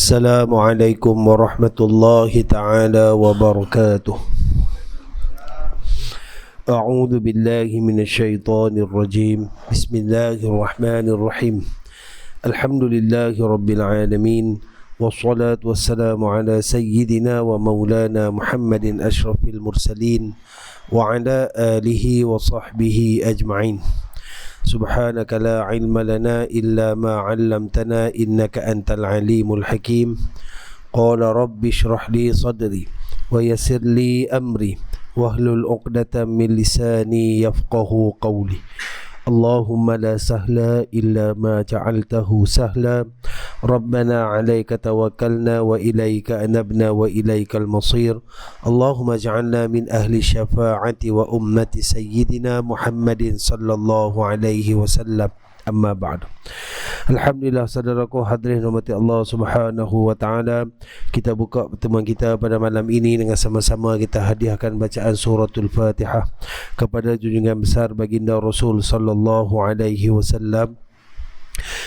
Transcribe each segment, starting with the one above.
Assalamualaikum warahmatullahi ta'ala wabarakatuh. A'udzu billahi minasyaitonir rajim. Bismillahirrahmanirrahim. Alhamdulillahi rabbil alamin. Wassalatu wassalamu ala sayyidina wa maulana Muhammadin asyrafil mursalin wa ala alihi wa sahbihi ajma'in. Subhanaka la ilma lana illa ma 'allamtana innaka antal alimul hakim. Qala rabbi shrah li sadri wa yassir li amri wahlul 'uqdatam min lisani yafqahu qawli. Allahumma la sahla illa ma ja'altahu sahla. Rabbana 'alaika tawakkalna wa ilaika anabna wa ilaikal masir. Allahumma ja'alna min ahli syafa'ati wa ummati sayyidina Muhammadin sallallahu alaihi wasallam. Amma ba'du. Alhamdulillah, saudaraku hadirin rahmati Allah Subhanahu wa taala. Kita buka pertemuan kita pada malam ini dengan sama-sama kita hadiahkan bacaan suratul Fatihah kepada junjungan besar baginda Rasul sallallahu alaihi wasallam,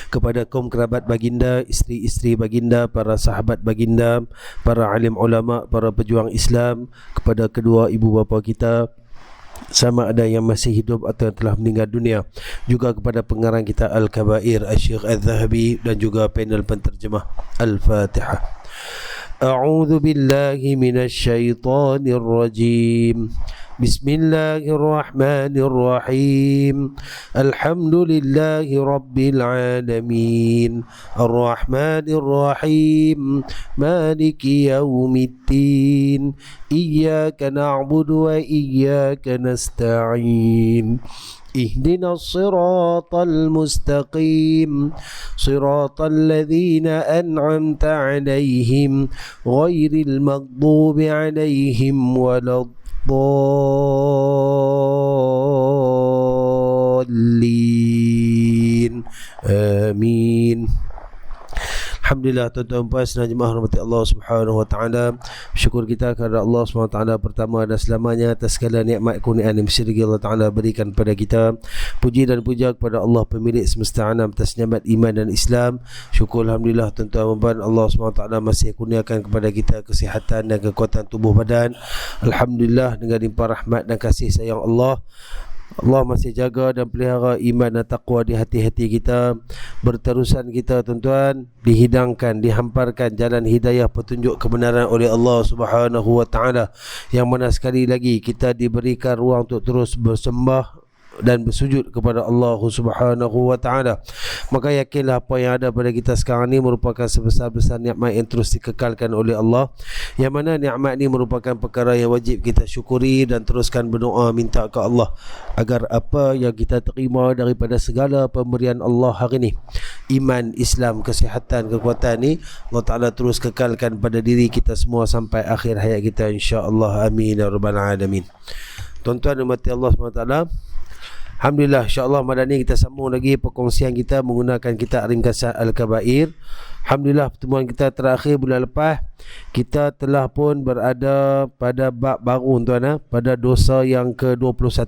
kepada kaum kerabat baginda, isteri-isteri baginda, para sahabat baginda, para alim ulama, para pejuang Islam, kepada kedua ibu bapa kita sama ada yang masih hidup atau yang telah meninggal dunia, juga kepada pengarang kita Al-Kabair Asy-Syaikh Al-Zahabi dan juga panel penterjemah. Al-Fatihah. A'udzu billahi minasy syaithanir rajim. Bismillahirrahmanirrahim. Alhamdulillahi rabbil alamin. Arrahmanirrahim. Maliki yaumiddin. Iyyaka na'budu wa iyyaka nasta'in. اهدنا الصراط المستقيم صراط الذين أنعمت عليهم غير المغضوب عليهم ولا الضالين آمين. Alhamdulillah, tuan-tuan puan dan jemaah rahmati Allah Subhanahu wa taala. Syukur kita kepada Allah Subhanahu wa taala pertama dan selamanya atas segala nikmat kurniaan yang bersirgi Allah taala berikan kepada kita. Puji dan puja kepada Allah pemilik semesta alam atas nikmat iman dan Islam. Syukur alhamdulillah, tuan-tuan puan, Allah Subhanahu wa taala masih kurniakan kepada kita kesihatan dan kekuatan tubuh badan. Alhamdulillah, dengan limpah rahmat dan kasih sayang Allah masih jaga dan pelihara iman dan taqwa di hati-hati kita. Berterusan kita tuan-tuan dihidangkan, dihamparkan jalan hidayah petunjuk kebenaran oleh Allah Subhanahu wa taala, yang mana sekali lagi kita diberikan ruang untuk terus bersembah dan bersujud kepada Allah Subhanahu wa taala. Maka yakinlah apa yang ada pada kita sekarang ini merupakan sebesar-besar nikmat yang terus dikekalkan oleh Allah, yang mana nikmat ini merupakan perkara yang wajib kita syukuri dan teruskan berdoa minta ke Allah agar apa yang kita terima daripada segala pemberian Allah hari ini, iman, Islam, kesihatan, kekuatan ini, Allah taala terus kekalkan pada diri kita semua sampai akhir hayat kita, insya-Allah. Amin ya rabbal alamin. Tuan-tuan umat Allah SWT, alhamdulillah, insya-Allah malam ni kita sambung lagi perkongsian kita menggunakan kitab ringkasan Al-Kabair. Alhamdulillah, pertemuan kita terakhir bulan lepas kita telah pun berada pada bab baru tuan, pada dosa yang ke-21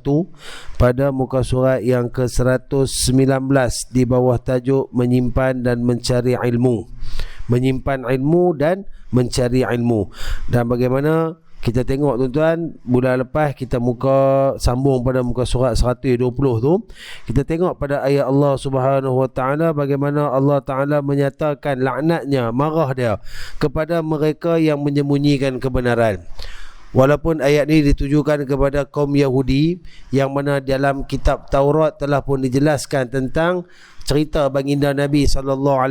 pada muka surat yang ke-119 di bawah tajuk menyimpan dan mencari ilmu. Menyimpan ilmu dan mencari ilmu. Dan bagaimana kita tengok tuan-tuan, bulan lepas kita sambung pada muka surat 120 tu. Kita tengok pada ayat Allah Subhanahu wa taala bagaimana Allah taala menyatakan laknatnya, marah dia kepada mereka yang menyembunyikan kebenaran. Walaupun ayat ini ditujukan kepada kaum Yahudi, yang mana dalam kitab Taurat telah pun dijelaskan tentang cerita baginda Nabi SAW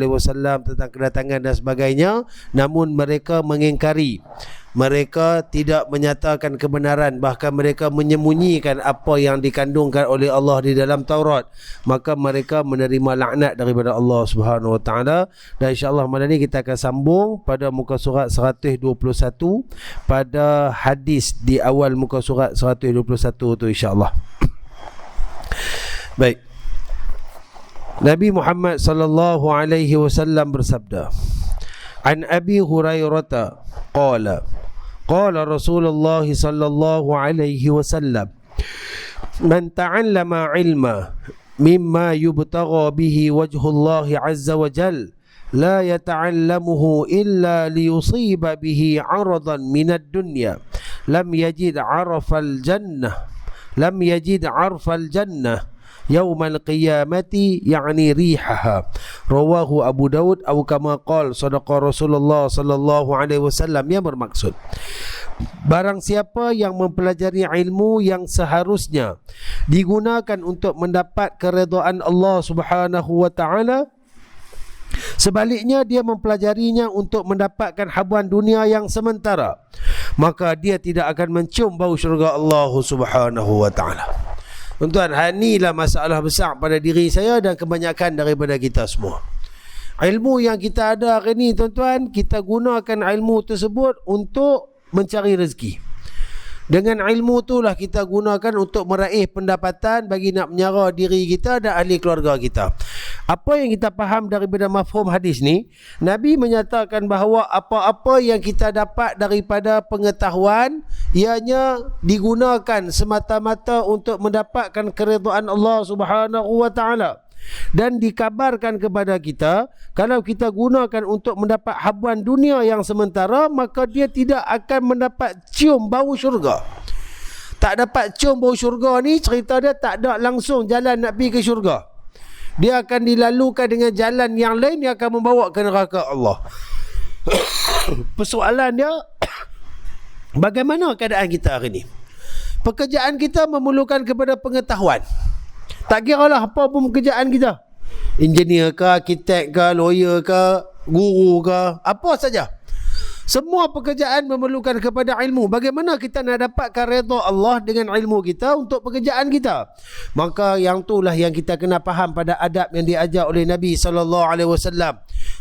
tentang kedatangan dan sebagainya, namun mereka mengingkari. Mereka tidak menyatakan kebenaran, bahkan mereka menyembunyikan apa yang dikandungkan oleh Allah di dalam Taurat. Maka mereka menerima laknat daripada Allah Subhanahu wa taala. Dan insya-Allah malam ni kita akan sambung pada muka surat 121 pada hadis di awal muka surat 121 tu, insya-Allah. Baik. Nabi Muhammad sallallahu alaihi wasallam bersabda, "An Abi Hurairah qala qala Rasulullah sallallahu alaihi wasallam, man ta'allama ilma mimma yubtagha bihi wajhullah azza wa jal la yata'allamuhu illa liyusiba bihi 'aradan minad dunya lam yajid 'arfal jannah yaumal qiyamati ya'ni rihaha. Rawahu Abu Daud atau kama qala sadaqa Rasulullah sallallahu alaihi wasallam, yang bermaksud barang siapa yang mempelajari ilmu yang seharusnya digunakan untuk mendapat keredaan Allah Subhanahu wa taala, sebaliknya dia mempelajarinya untuk mendapatkan habuan dunia yang sementara, maka dia tidak akan mencium bau syurga Allah Subhanahu wa taala. Tuan-tuan, inilah masalah besar pada diri saya dan kebanyakan daripada kita semua. Ilmu yang kita ada hari ni, tuan-tuan, kita gunakan ilmu tersebut untuk mencari rezeki. Dengan ilmu itulah kita gunakan untuk meraih pendapatan bagi nak menyara diri kita dan ahli keluarga kita. Apa yang kita faham daripada mafhum hadis ni, Nabi menyatakan bahawa apa-apa yang kita dapat daripada pengetahuan ianya digunakan semata-mata untuk mendapatkan keridhaan Allah Subhanahu wa taala. Dan dikabarkan kepada kita, kalau kita gunakan untuk mendapat habuan dunia yang sementara, maka dia tidak akan mendapat cium bau syurga. Tak dapat cium bau syurga ni, cerita dia tak ada langsung jalan nak pergi ke syurga. Dia akan dilalukan dengan jalan yang lain yang akan membawa ke neraka Allah. Persoalan dia, bagaimana keadaan kita hari ni? Pekerjaan kita memerlukan kepada pengetahuan. Tak kira lah apa pun pekerjaan kita, engineer ke, arkitek ke, lawyer ke, guru ke, apa saja. Semua pekerjaan memerlukan kepada ilmu. Bagaimana kita nak dapatkan redha Allah dengan ilmu kita untuk pekerjaan kita? Maka yang itulah yang kita kena faham pada adab yang diajar oleh Nabi SAW.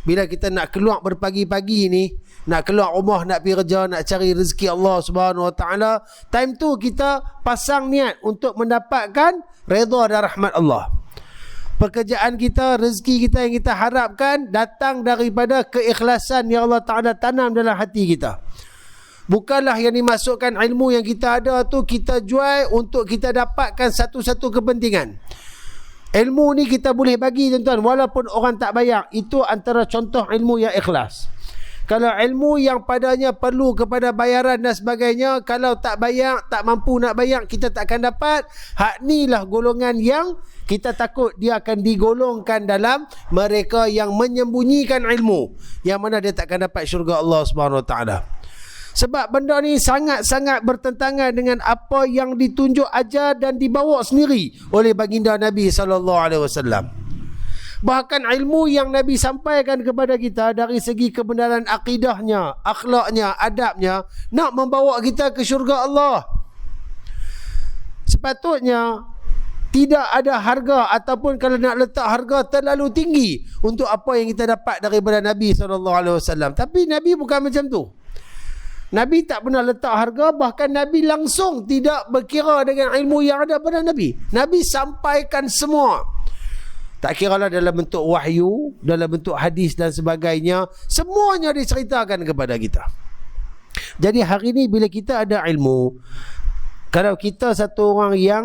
Bila kita nak keluar berpagi-pagi ni, nak keluar rumah, nak pergi kerja, nak cari rezeki Allah Subhanahu Wa Taala, time tu kita pasang niat untuk mendapatkan redha dan rahmat Allah. Pekerjaan kita, rezeki kita yang kita harapkan datang daripada keikhlasan yang Allah Ta'ala tanam dalam hati kita. Bukanlah yang dimasukkan ilmu yang kita ada tu kita jual untuk kita dapatkan satu-satu kepentingan. Ilmu ni kita boleh bagi, tuan-tuan, walaupun orang tak bayar. Itu antara contoh ilmu yang ikhlas. Kalau ilmu yang padanya perlu kepada bayaran dan sebagainya, kalau tak bayar, tak mampu nak bayar, kita tak akan dapat. Hak ni lah golongan yang kita takut dia akan digolongkan dalam mereka yang menyembunyikan ilmu, yang mana dia tak akan dapat syurga Allah Subhanahu Wa Taala. Sebab benda ni sangat-sangat bertentangan dengan apa yang ditunjuk ajar dan dibawa sendiri oleh baginda Nabi SAW. Bahkan ilmu yang Nabi sampaikan kepada kita dari segi kebenaran akidahnya, akhlaknya, adabnya, nak membawa kita ke syurga Allah. Sepatutnya tidak ada harga, ataupun kalau nak letak harga terlalu tinggi untuk apa yang kita dapat daripada Nabi SAW. Tapi Nabi bukan macam tu. Nabi tak pernah letak harga, bahkan Nabi langsung tidak berkira dengan ilmu yang ada pada Nabi. Nabi sampaikan semua. Tak kira lah dalam bentuk wahyu, dalam bentuk hadis dan sebagainya, semuanya diceritakan kepada kita. Jadi hari ni bila kita ada ilmu, kalau kita satu orang yang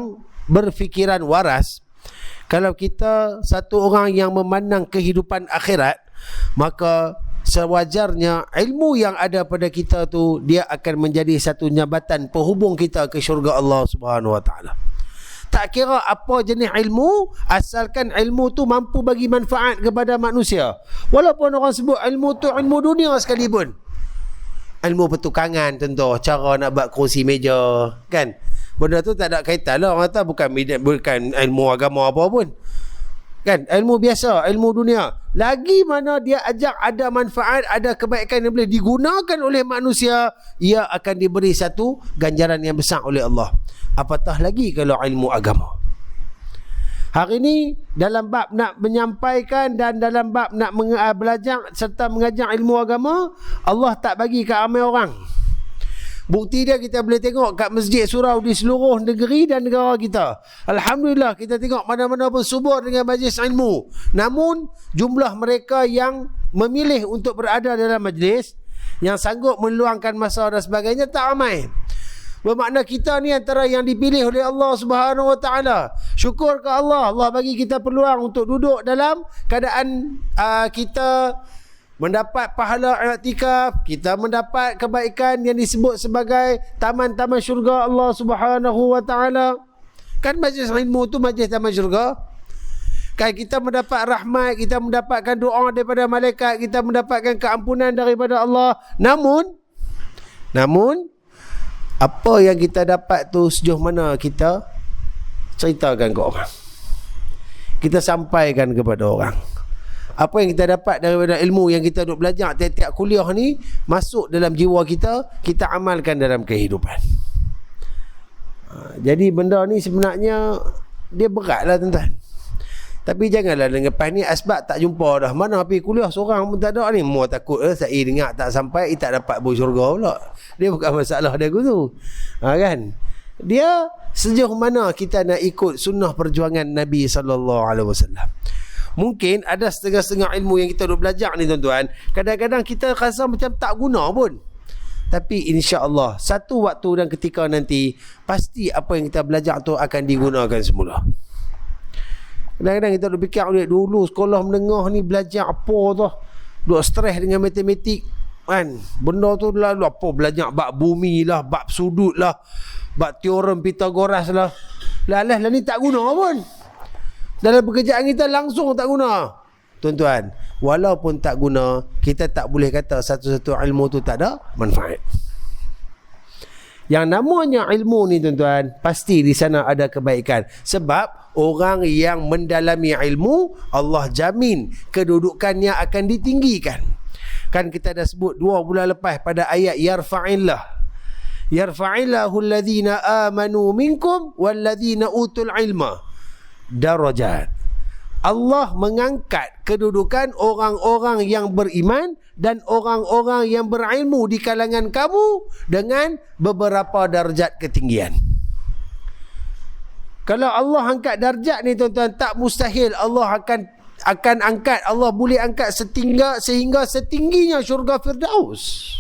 berfikiran waras, kalau kita satu orang yang memandang kehidupan akhirat, maka sewajarnya ilmu yang ada pada kita tu, dia akan menjadi satu jambatan penghubung kita ke syurga Allah Subhanahu Wa Taala. Tak kira apa jenis ilmu, asalkan ilmu tu mampu bagi manfaat kepada manusia. Walaupun orang sebut ilmu tu ilmu dunia sekalipun. Ilmu pertukangan tentu, cara nak buat kerusi meja, kan? Benda tu tak ada kaitan lah. Orang kata bukan ilmu agama apa pun, kan? Ilmu biasa, ilmu dunia. Lagi mana dia ajak ada manfaat, ada kebaikan yang boleh digunakan oleh manusia, ia akan diberi satu ganjaran yang besar oleh Allah. Apatah lagi kalau ilmu agama. Hari ini dalam bab nak menyampaikan dan dalam bab nak belajar serta mengajar ilmu agama, Allah tak bagi ke ramai orang. Bukti dia kita boleh tengok kat masjid surau di seluruh negeri dan negara kita. Alhamdulillah, kita tengok mana-mana pun subur dengan majlis ilmu. Namun jumlah mereka yang memilih untuk berada dalam majlis, yang sanggup meluangkan masa dan sebagainya, tak ramai. Bermakna kita ni antara yang dipilih oleh Allah Subhanahu Wa Taala. Syukur ke Allah, Allah bagi kita peluang untuk duduk dalam keadaan kita mendapat pahala i'tikaf, kita mendapat kebaikan yang disebut sebagai taman-taman syurga Allah Subhanahu wa taala. Kan majlis ilmu tu majlis taman syurga. Kan kita mendapat rahmat, kita mendapatkan doa daripada malaikat, kita mendapatkan keampunan daripada Allah. Namun apa yang kita dapat tu sejauh mana kita ceritakan ke orang, kita sampaikan kepada orang. Apa yang kita dapat daripada ilmu yang kita duk belajar tiap-tiap kuliah ni masuk dalam jiwa kita, kita amalkan dalam kehidupan. Jadi benda ni sebenarnya dia berat lah tuan-tuan. Tapi janganlah lepas ni asbab tak jumpa dah. Mana pergi kuliah seorang pun tak ada ni. Mu takut saya dengar tak sampai, tak dapat bos syurga pula. Dia bukan masalah dia tu. Kan? Dia sejauh mana kita nak ikut sunnah perjuangan Nabi SAW. Mungkin ada setengah-setengah ilmu yang kita duk belajar ni tuan-tuan, kadang-kadang kita rasa macam tak guna pun. Tapi insya-Allah satu waktu dan ketika nanti pasti apa yang kita belajar tu akan digunakan semula. Kadang-kadang kita duk fikir dulu sekolah menengah ni belajar apa tu, duk stres dengan matematik kan. Benda tu lalu apa, belajar bab bumi lah, bab sudut lah, bab teorem Pythagoras lah. Lah ni tak guna pun. Dalam pekerjaan kita langsung tak guna. Tuan-tuan, walaupun tak guna, kita tak boleh kata satu-satu ilmu tu tak ada manfaat. Yang namanya ilmu ni tuan-tuan, pasti di sana ada kebaikan. Sebab orang yang mendalami ilmu, Allah jamin kedudukannya akan ditinggikan. Kan kita dah sebut 2 bulan lepas pada ayat yarfa'illahu alladhina amanu minkum walladhina utul ilma darajat. Allah mengangkat kedudukan orang-orang yang beriman dan orang-orang yang berilmu di kalangan kamu dengan beberapa darjat ketinggian. Kalau Allah angkat darjat ni tuan-tuan, tak mustahil Allah akan angkat. Allah boleh angkat sehingga setingginya syurga Firdaus.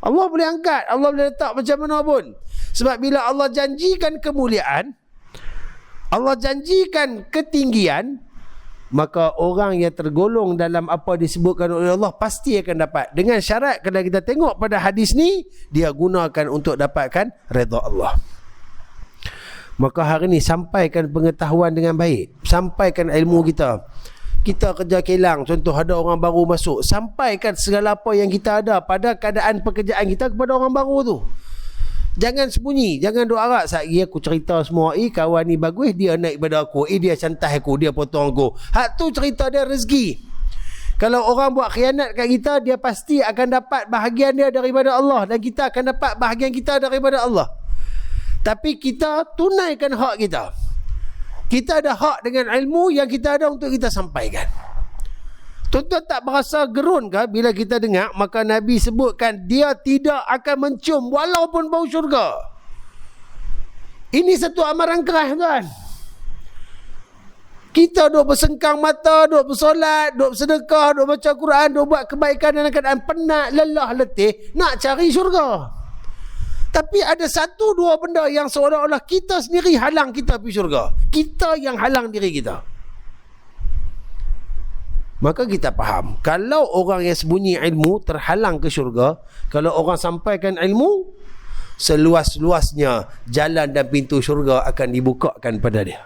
Allah boleh angkat, Allah boleh letak macam mana pun. Sebab bila Allah janjikan kemuliaan, Allah janjikan ketinggian, maka orang yang tergolong dalam apa disebutkan oleh Allah pasti akan dapat. Dengan syarat kalau kita tengok pada hadis ni, dia gunakan untuk dapatkan redha Allah. Maka hari ni sampaikan pengetahuan dengan baik, sampaikan ilmu kita. Kita kerja kilang, contoh ada orang baru masuk, sampaikan segala apa yang kita ada pada keadaan pekerjaan kita kepada orang baru tu. Jangan sembunyi, jangan duk arak. Sehari aku cerita semua, kawan ni bagus, dia naik pada aku, dia santai aku, dia potong aku. Hak tu cerita dia rezeki. Kalau orang buat khianat kat kita, dia pasti akan dapat bahagian dia daripada Allah, dan kita akan dapat bahagian kita daripada Allah. Tapi kita tunaikan hak kita. Kita ada hak dengan ilmu yang kita ada untuk kita sampaikan. Tuan-tuan tak berasa gerun ke bila kita dengar maka Nabi sebutkan dia tidak akan mencium walaupun bau syurga. Ini satu amaran keras tuan. Kita duk bersengkang mata, duk bersolat, duk bersedekah, duk baca Quran, duk buat kebaikan dalam keadaan penat, lelah, letih, nak cari syurga. Tapi ada 1-2 benda yang seolah-olah kita sendiri halang kita pergi syurga. Kita yang halang diri kita. Maka kita faham, kalau orang yang sembunyi ilmu terhalang ke syurga, kalau orang sampaikan ilmu, seluas-luasnya jalan dan pintu syurga akan dibukakan pada dia.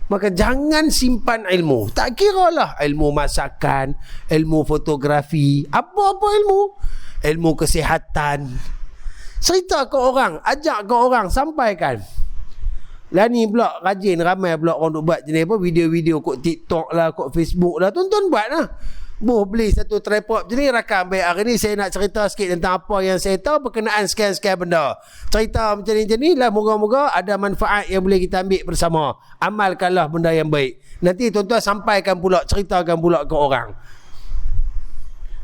Maka jangan simpan ilmu. Tak kira lah ilmu masakan, ilmu fotografi, apa-apa ilmu. Ilmu kesihatan. Cerita ke orang, ajak ke orang, sampaikan. Lah ni pula rajin, ramai pula orang duk buat jenis apa, video-video kot TikTok lah, kot Facebook lah. Tuan-tuan buat lah. Beli satu tripod jenis, rakam baik. Hari ni saya nak cerita sikit tentang apa yang saya tahu berkenaan sekian-sekian benda. Cerita macam ni lah, moga-moga ada manfaat yang boleh kita ambil bersama. Amalkanlah benda yang baik. Nanti tuan-tuan sampaikan pula, ceritakan pula ke orang.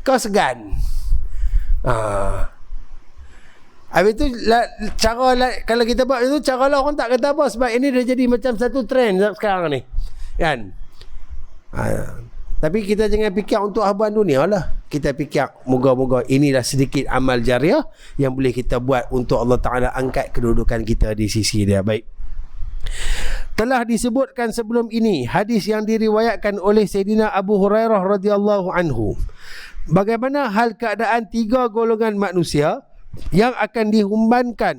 Kau segan. Habis tu cara kalau kita buat itu, cara lah orang tak kata apa, sebab ini dah jadi macam satu trend sekarang ni kan. Tapi kita jangan fikir untuk habuan dunia lah. Kita fikir moga-moga inilah sedikit amal jariah yang boleh kita buat untuk Allah Ta'ala angkat kedudukan kita di sisi dia. Baik, telah disebutkan sebelum ini hadis yang diriwayatkan oleh Sayyidina Abu Hurairah radhiyallahu anhu. Bagaimana hal keadaan 3 golongan manusia yang akan dihumbankan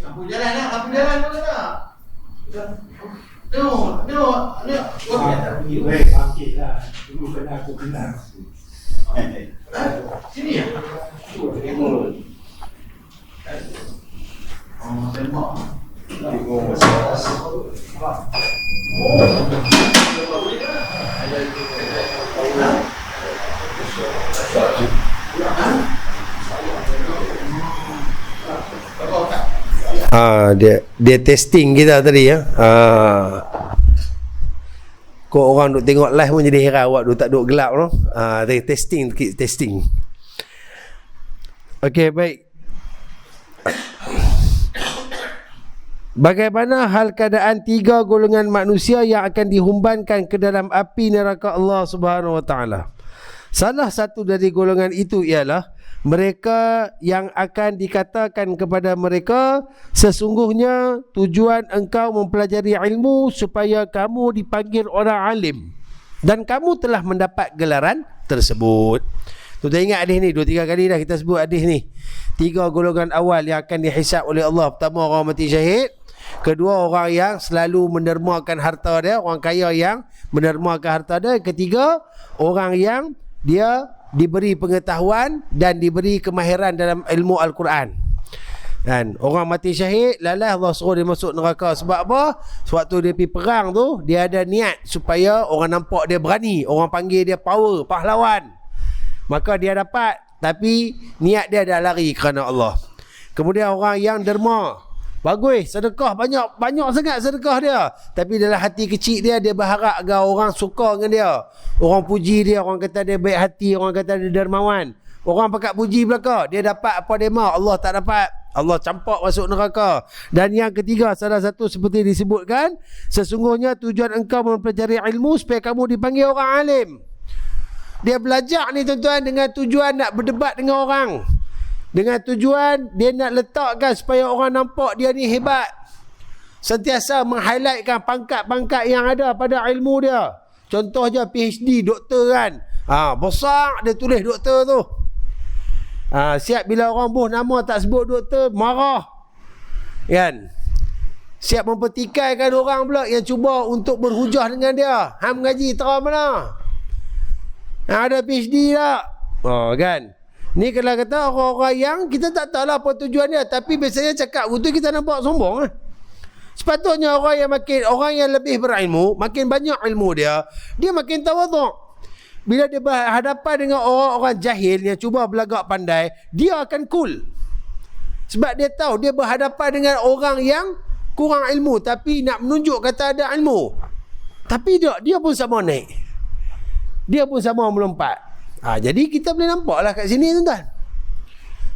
Lampu jalan mana nak? Tengok. Tak pergi baik bangkit lah. Dulu kena aku kenal. Sini ya? Tengok. Tembak. Dia testing kita tadi ya. Kok orang duk tengok live pun jadi heran, awak duk tak duk gelap tu. Testing. Okey, baik. Bagaimana hal keadaan 3 golongan manusia yang akan dihumbankan ke dalam api neraka Allah Subhanahu Wa Taala? Salah satu dari golongan itu ialah mereka yang akan dikatakan kepada mereka, sesungguhnya tujuan engkau mempelajari ilmu supaya kamu dipanggil orang alim, dan kamu telah mendapat gelaran tersebut. Tuan ingat hadis ni 2-3 kali dah kita sebut hadis ni. 3 golongan awal yang akan dihisab oleh Allah. Pertama, orang mati syahid. Kedua, orang yang selalu mendermakan harta dia, orang kaya yang mendermakan harta dia. Ketiga, orang yang dia diberi pengetahuan dan diberi kemahiran dalam ilmu Al-Quran. Dan orang mati syahid, lalah Allah suruh dia masuk neraka. Sebab apa? Sewaktu dia pergi perang tu, dia ada niat supaya orang nampak dia berani, orang panggil dia power, pahlawan. Maka dia dapat, tapi niat dia dah lari kerana Allah. Kemudian orang yang derma, bagus, sedekah banyak sangat sedekah dia, tapi dalam hati kecil dia berharap agar orang suka dengan dia, orang puji dia, orang kata dia baik hati, orang kata dia dermawan. Orang pakat puji belaka, dia dapat apa dia mahu, Allah tak dapat, Allah campak masuk neraka. Dan yang ketiga, salah satu seperti disebutkan, sesungguhnya tujuan engkau mempelajari ilmu supaya kamu dipanggil orang alim. Dia belajar ni tuan-tuan dengan tujuan nak berdebat dengan orang, dengan tujuan dia nak letakkan supaya orang nampak dia ni hebat, sentiasa meng-highlightkan pangkat-pangkat yang ada pada ilmu dia. Contoh je PhD, doktor kan, besar dia tulis doktor tu. Siap bila orang buh nama tak sebut doktor, marah kan. Siap mempertikaikan orang pula yang cuba untuk berhujah dengan dia. Hang mengaji terang mana? Ada PhD tak? Kan. Ni kalau kata orang-orang yang kita tak tahu lah apa tujuan dia, tapi biasanya cakap betul kita nampak sombong lah. Sepatutnya orang yang lebih berilmu, makin banyak ilmu dia makin tawaduk. Bila dia berhadapan dengan orang-orang jahil yang cuba belagak pandai, dia akan cool. Sebab dia tahu dia berhadapan dengan orang yang kurang ilmu tapi nak menunjuk kata ada ilmu. Tapi dia pun sama naik. Dia pun sama melompat. Jadi kita boleh nampak lah kat sini tuan-tuan.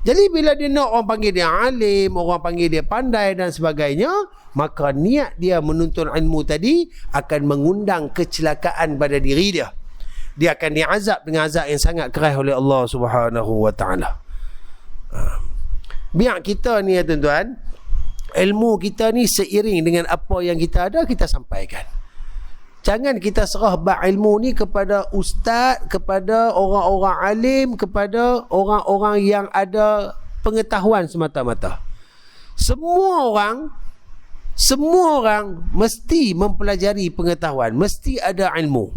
Jadi bila dia nak orang panggil dia alim, orang panggil dia pandai dan sebagainya, maka niat dia menuntut ilmu tadi akan mengundang kecelakaan pada diri dia. Dia akan diazab dengan azab yang sangat keras oleh Allah Subhanahu Wa Taala. Biar kita ni ya tuan-tuan, ilmu kita ni seiring dengan apa yang kita ada kita sampaikan. Jangan kita serah bab ilmu ni kepada ustaz, kepada orang-orang alim, kepada orang-orang yang ada pengetahuan semata-mata. Semua orang mesti mempelajari pengetahuan, mesti ada ilmu.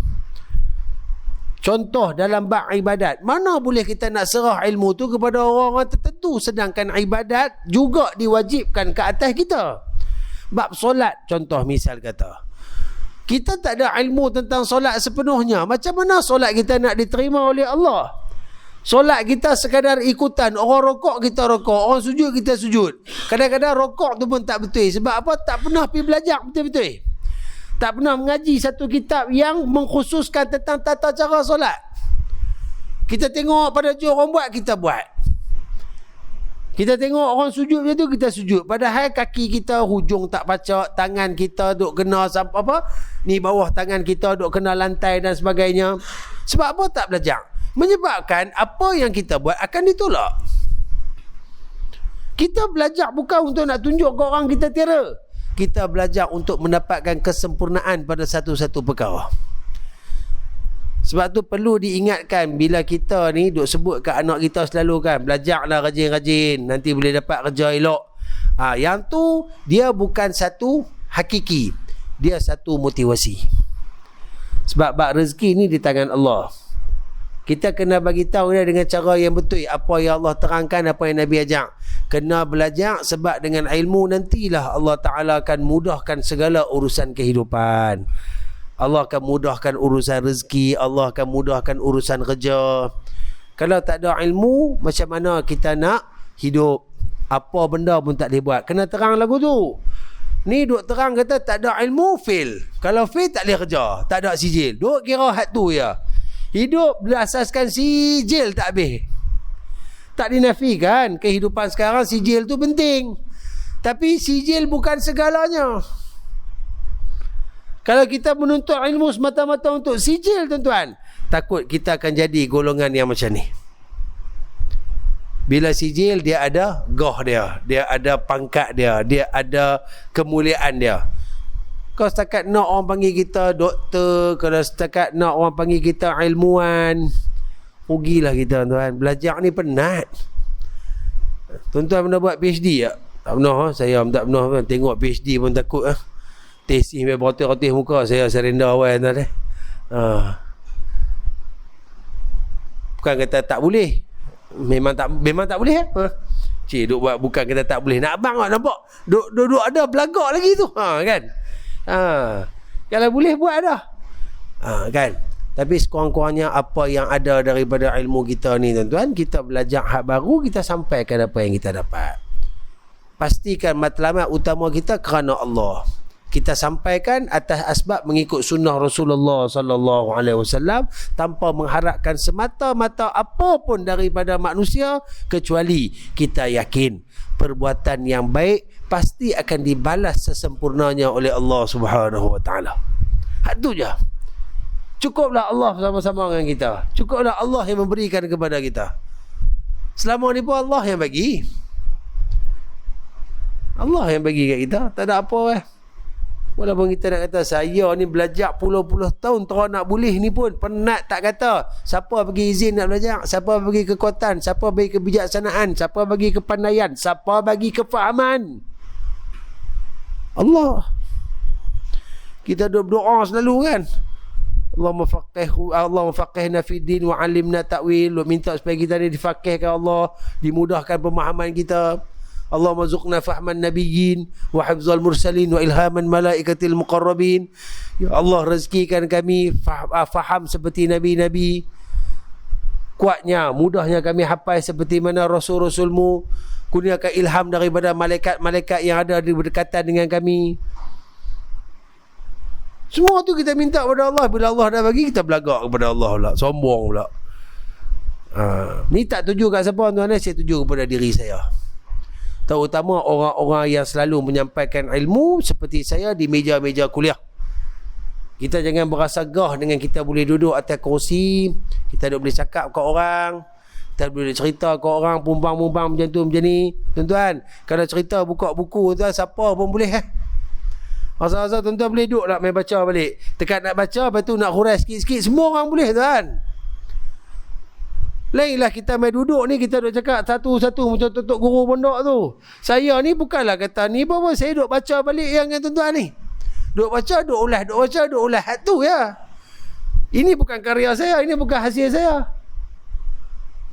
Contoh dalam bab ibadat, mana boleh kita nak serah ilmu tu kepada orang-orang tertentu, sedangkan ibadat juga diwajibkan ke atas kita. Bab solat contoh, misal kata kita tak ada ilmu tentang solat sepenuhnya, macam mana solat kita nak diterima oleh Allah? Solat kita sekadar ikutan, orang rokok kita rokok, orang sujud kita sujud. Kadang-kadang rokok tu pun tak betul. Sebab apa? Tak pernah pergi belajar betul-betul. Tak pernah mengaji satu kitab yang mengkhususkan tentang tata cara solat. Kita tengok pada orang buat, kita buat. Kita tengok orang sujud macam tu, kita sujud. Padahal kaki kita hujung tak pacak, tangan kita duk kena apa? Ni bawah tangan kita duk kena lantai dan sebagainya. Sebab apa tak belajar? Menyebabkan apa yang kita buat akan ditolak. Kita belajar bukan untuk nak tunjuk ke orang kita tiara. Kita belajar untuk mendapatkan kesempurnaan pada satu-satu perkara. Sebab tu perlu diingatkan bila kita ni duk sebut kat anak kita selalu kan, belajarlah rajin-rajin, nanti boleh dapat kerja elok. Yang tu dia bukan satu hakiki, dia satu motivasi. Sebab bab rezeki ni di tangan Allah. Kita kena bagi tahu dia dengan cara yang betul, apa yang Allah terangkan, apa yang Nabi ajak. Kena belajar, sebab dengan ilmu nantilah Allah Ta'ala akan mudahkan segala urusan kehidupan. Allah akan mudahkan urusan rezeki, Allah akan mudahkan urusan kerja. Kalau tak ada ilmu, macam mana kita nak hidup? Apa benda pun tak boleh buat. Kena terang lagu tu. Ni duk terang kata tak ada ilmu, fail. Kalau fail tak boleh kerja, tak ada sijil. Duk kira hat tu ya. Hidup berasaskan sijil tak habis. Tak dinafikan kehidupan sekarang sijil tu penting. Tapi sijil bukan segalanya. Kalau kita menuntut ilmu semata-mata untuk sijil, tuan-tuan, takut kita akan jadi golongan yang macam ni. Bila sijil, dia ada goh dia, dia ada pangkat dia, dia ada kemuliaan dia. Kalau setakat nak orang panggil kita doktor, kalau setakat nak orang panggil kita ilmuwan, rugilah kita, tuan. Belajar ni penat. Tuan-tuan pernah buat PhD tak? Tak pernah. Saya tak pernah. Tengok PhD pun takut. Tesis berotih-otih muka, saya surrender awal, tuan. Bukan kata tak boleh. Memang tak boleh. Cik, duk buat bukan kata tak boleh. Nak abang tak nampak? Duk ada belagak lagi tu. Kan? Kalau boleh buat dah. Kan? Tapi sekurang-kurangnya apa yang ada daripada ilmu kita ni, tuan-tuan, kita belajar hak baru, kita sampaikan apa yang kita dapat. Pastikan matlamat utama kita kerana Allah. Kita sampaikan atas asbab mengikut sunnah Rasulullah sallallahu alaihi wasallam, tanpa mengharapkan semata-mata apa pun daripada manusia, kecuali kita yakin perbuatan yang baik pasti akan dibalas sesempurnanya oleh Allah Subhanahu wa taala. Hak tu je. Cukuplah Allah sama-sama dengan kita. Cukuplah Allah yang memberikan kepada kita. Selama ni pun Allah yang bagi. Allah yang bagi kat kita. Tak ada apa Walaupun kita nak kata saya ni belajar puluh-puluh tahun terus nak boleh ni pun penat tak kata. Siapa bagi izin nak belajar? Siapa bagi kekuatan? Siapa bagi kebijaksanaan? Siapa bagi kepandaian? Siapa bagi kefahaman? Allah. Kita berdoa selalu kan. Allahumma faqihna fid din wa 'allimna ta'wil. Minta supaya kita ni difaqihkan Allah, dimudahkan pemahaman kita. Allahumma zuqna fahman nabiyyin wa hifzal mursalin wa ilhaman malaikatil muqarrabin. Ya Allah, rezekikan kami faham seperti nabi-nabi, kuatnya, mudahnya kami hafal seperti mana rasul-rasulmu. Kurniakan ilham daripada malaikat-malaikat yang ada di berdekatan dengan kami. Semua tu kita minta kepada Allah. Bila Allah dah bagi, kita belagak kepada Allah pula, sombong pula. Ni tak tuju kat siapa, tuan-tuan, saya tuju kepada diri saya. Terutama orang-orang yang selalu menyampaikan ilmu seperti saya di meja-meja kuliah. Kita jangan berasa gah dengan kita boleh duduk atas kursi, kita boleh cakap ke orang, kita boleh cerita ke orang, pumpang-pumpang macam tu, macam ni. Tuan-tuan, kalau cerita buka buku, tuan, siapa pun boleh. Asal-asal tuan-tuan boleh duduk nak main baca balik. Tekat nak baca, lepas tu nak hurai sikit-sikit, semua orang boleh, tuan. Lainlah kita main duduk ni, kita duk cakap satu-satu macam tutup guru pondok tu. Saya ni bukanlah kata ni apa-apa, saya duk baca balik yang tuan-tuan ni. Duk baca, duk ulas, duk baca, duk ulas. Hak tu ya. Ini bukan karya saya, ini bukan hasil saya.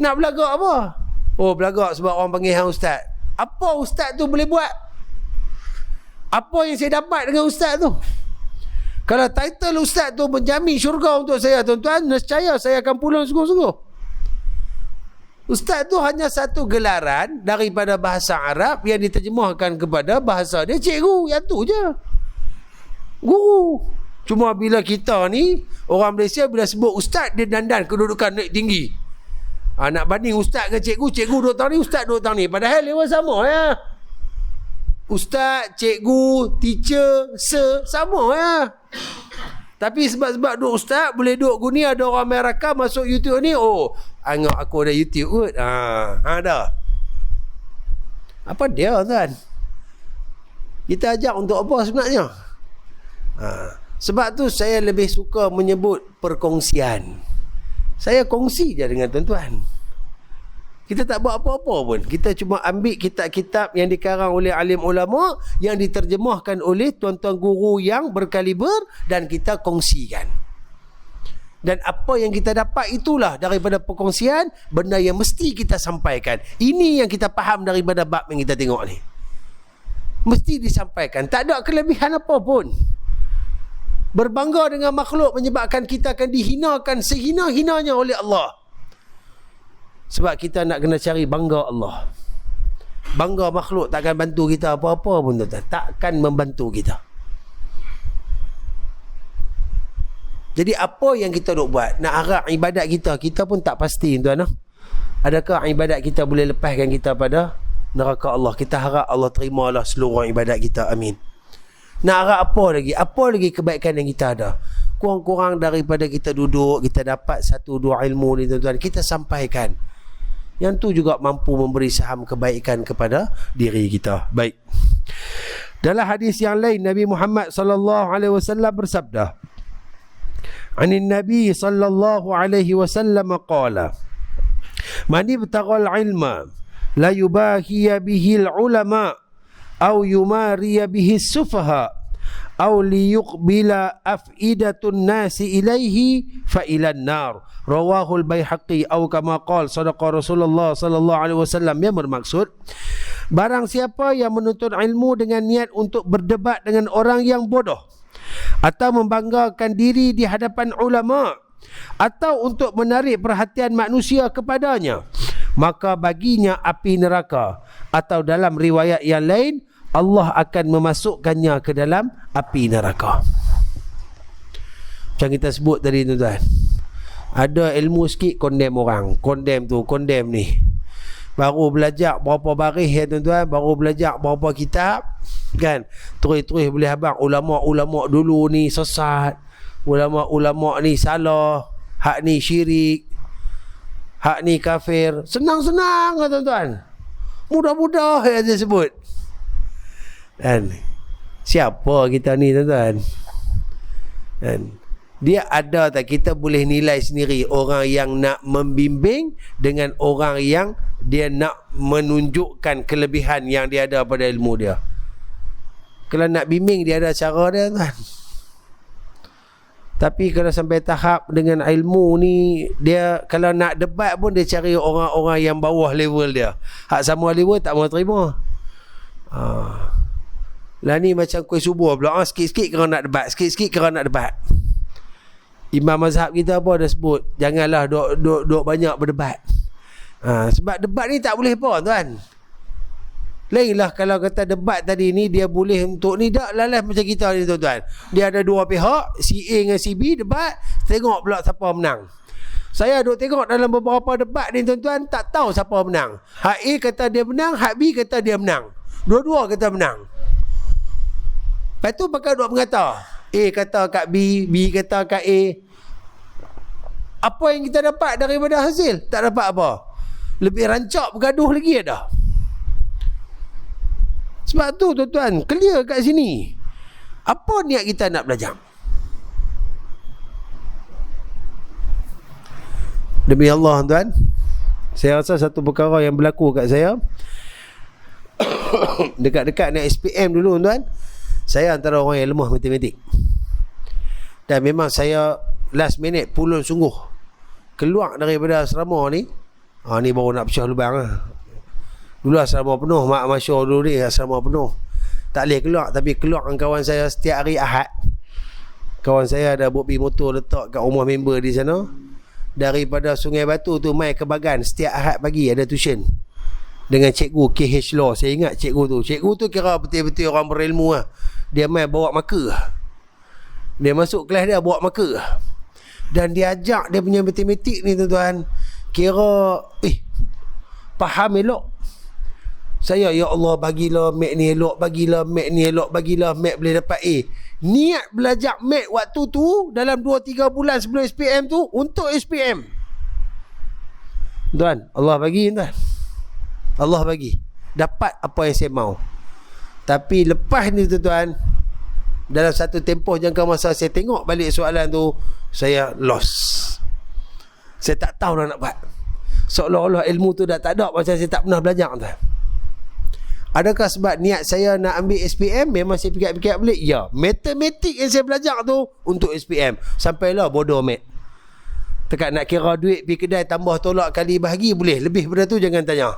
Nak belagak apa? Oh, belagak sebab orang panggil hang ustaz. Apa ustaz tu boleh buat? Apa yang saya dapat dengan ustaz tu? Kalau title ustaz tu menjamin syurga untuk saya, tuan-tuan, nescaya saya akan pulang sungguh-sungguh. Ustaz tu hanya satu gelaran daripada bahasa Arab yang diterjemahkan kepada bahasa dia, cikgu, yang tu je. Guru. Cuma bila kita ni, orang Malaysia bila sebut ustaz, dia dandan kedudukan naik tinggi. Nak banding ustaz ke cikgu, cikgu 2 tahun ni, ustaz 2 tahun ni. Padahal level sama ya. Ustaz, cikgu, teacher, sama ya. Tapi sebab duk ustaz boleh duk guni, ada orang main rakam masuk YouTube ni, anggap aku ada YouTube kot. Dah. Apa dia tuan? Kita ajak untuk apa sebenarnya? Sebab tu saya lebih suka menyebut perkongsian. Saya kongsi je dengan tuan-tuan. Kita tak buat apa-apa pun. Kita cuma ambil kitab-kitab yang dikarang oleh alim ulama, yang diterjemahkan oleh tuan-tuan guru yang berkaliber, dan kita kongsikan. Dan apa yang kita dapat itulah daripada perkongsian, benda yang mesti kita sampaikan. Ini yang kita faham daripada bab yang kita tengok ni. Mesti disampaikan. Tak ada kelebihan apa pun. Berbangga dengan makhluk menyebabkan kita akan dihinakan sehina-hinanya oleh Allah. Sebab kita nak kena cari bangga Allah. Bangga makhluk takkan bantu kita apa-apa pun tuan-tuan. Takkan membantu kita. Jadi apa yang kita nak buat? Nak harap ibadat kita pun tak pasti tuan-tuan. Adakah ibadat kita boleh lepaskan kita pada neraka Allah? Kita harap Allah terimalah seluruh ibadat kita. Amin. Nak harap apa lagi? Apa lagi kebaikan yang kita ada? Kurang-kurang daripada kita duduk, kita dapat 1-2 ilmu ni tuan-tuan, kita sampaikan. Yang tu juga mampu memberi saham kebaikan kepada diri kita. Baik. Dalam hadis yang lain, Nabi Muhammad sallallahu alaihi wasallam bersabda, "Anin Nabi sallallahu alaihi wasallam qala, man ibtaghal ilma la yubahiya bihi al-ulama aw yumariya bihi as-sufaha aw liyuqbila afidatun nasi ilaihi fa ilan nar." Rawahul Baihaqi aw kama qala sadaqa Rasulullah sallallahu alaihi wasallam. Yang bermaksud, barang siapa yang menuntut ilmu dengan niat untuk berdebat dengan orang yang bodoh, atau membanggakan diri di hadapan ulama, atau untuk menarik perhatian manusia kepadanya, maka baginya api neraka, atau dalam riwayat yang lain, Allah akan memasukkannya ke dalam api neraka. Macam kita sebut tadi tuan-tuan, ada ilmu sikit condemn orang, condemn tu, condemn ni. Baru belajar berapa baris ya tuan-tuan, baru belajar berapa kitab, kan, terus-terus boleh abang ulama-ulama dulu ni sesat, ulama-ulama ni salah, hak ni syirik, hak ni kafir. Senang-senang lah tuan-tuan, mudah-mudah ya dia sebut. Dan siapa kita ni tuan-tuan? Dan dia ada tak kita boleh nilai sendiri orang yang nak membimbing dengan orang yang dia nak menunjukkan kelebihan yang dia ada pada ilmu dia. Kalau nak bimbing dia ada cara dia tuan. Tapi kalau sampai tahap dengan ilmu ni, dia kalau nak debat pun dia cari orang-orang yang bawah level dia. Hak sama level tak mau terima. Lah ni macam kuih subuh pula. Sikit-sikit kau nak debat, sikit-sikit kau nak debat. Imam mazhab kita apa dah sebut, janganlah duk banyak berdebat. Sebab debat ni tak boleh apa tuan. Lainlah kalau kata debat tadi ni dia boleh untuk ni, tak lalas macam kita ni tuan-tuan. Dia ada 2 pihak, si A dengan si B debat, tengok pula siapa menang. Saya duk tengok dalam beberapa debat ni tuan-tuan, tak tahu siapa menang. Hak A kata dia menang, hak B kata dia menang. Dua-dua kata menang. Lepas tu bakal duk mengata, A kata kat B, B kata kat A. Apa yang kita dapat daripada hasil? Tak dapat apa. Lebih rancak bergaduh lagi ada. Sebab tu tuan-tuan, clear kat sini. Apa niat kita nak belajar? Demi Allah tuan, saya rasa satu perkara yang berlaku kat saya dekat-dekat nak SPM dulu tuan, saya antara orang yang lemah matematik. Dan memang saya last minute pulun sungguh keluar daripada asrama ni. Ni baru nak pecah lubang lah. Dulu asrama penuh, mak masyur dulu ni asrama penuh, tak boleh keluar. Tapi keluar dengan kawan saya setiap hari Ahad. Kawan saya ada buat motor letak kat rumah member di sana. Daripada Sungai Batu tu mai ke Bagan, setiap Ahad pagi ada tuition dengan cikgu KH Law. Saya ingat cikgu tu kira betul-betul orang berilmu lah. Dia mai bawa marker, dia masuk kelas dia bawa marker, dan dia ajak dia punya matematik ni tuan-tuan, kira faham elok. Saya, ya Allah, bagilah Mac ni elok, bagilah Mac ni elok, bagilah Mac boleh dapat A. Niat belajar Mac waktu tu dalam 2-3 bulan sebelum SPM tu untuk SPM. Tuan, Allah bagi, tuan. Allah bagi. Dapat apa yang saya mau. Tapi lepas ni tuan, dalam satu tempoh jangka masa saya tengok balik soalan tu, saya lost. Saya tak tahu dah nak buat. Seolah-olah ilmu tu dah tak ada, macam saya tak pernah belajar, tuan. Adakah sebab niat saya nak ambil SPM? Memang saya fikir-fikir balik. Ya, matematik yang saya belajar tu untuk SPM. Sampailah bodoh mat. Tekat nak kira duit pergi kedai tambah tolak kali bahagi boleh. Lebih daripada tu jangan tanya.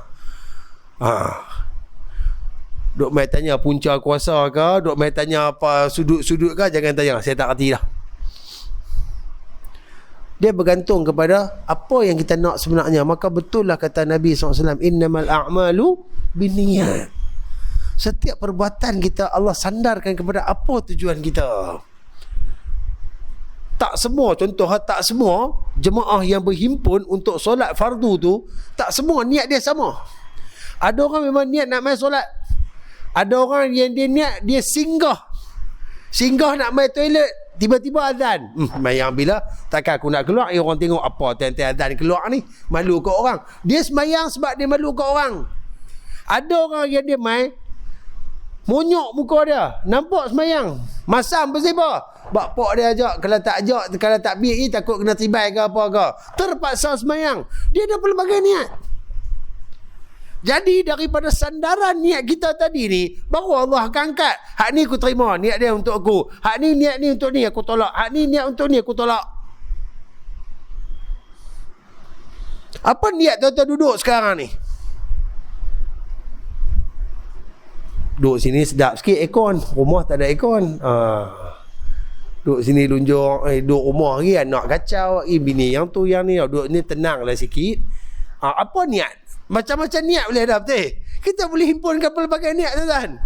Duk mai tanya punca kuasa ke, duk mai tanya apa sudut-sudut ke, jangan tanya. Saya tak reti dah. Dia bergantung kepada apa yang kita nak sebenarnya. Maka betul lah kata Nabi SAW, innamal a'malu binniyat. Setiap perbuatan kita Allah sandarkan kepada apa tujuan kita. Tak semua, contoh tak semua jemaah yang berhimpun untuk solat fardu tu, tak semua niat dia sama. Ada orang memang niat nak main solat. Ada orang yang dia niat dia singgah nak main toilet, tiba-tiba azan. Semayang bila? Takkan aku nak keluar, orang tengok apa tiang-tiang azan keluar ni, malu ke orang. Dia semayang sebab dia malu ke orang. Ada orang yang dia main monyok muka dia, nampak semayang, masam bersibah. Bapak dia ajak, kalau tak biar ni takut kena tibai ke apa ke, terpaksa semayang. Dia ada pelbagai niat. Jadi daripada sandaran niat kita tadi ni, baru Allah akan angkat. Hak ni aku terima, niat dia untuk aku. Hak ni niat ni untuk ni, aku tolak. Hak ni niat untuk ni, aku tolak. Apa niat tuan-tuan duduk sekarang ni? Duduk sini sedap sikit aircon, rumah tak ada aircon. Duduk sini lunjung, duduk rumah lagi anak kacau, bini yang tu yang ni, duduk ni tenanglah sikit. Apa niat? Macam-macam niat boleh ada, betul? Kita boleh himpunkan pelbagai niat, tuan-tuan.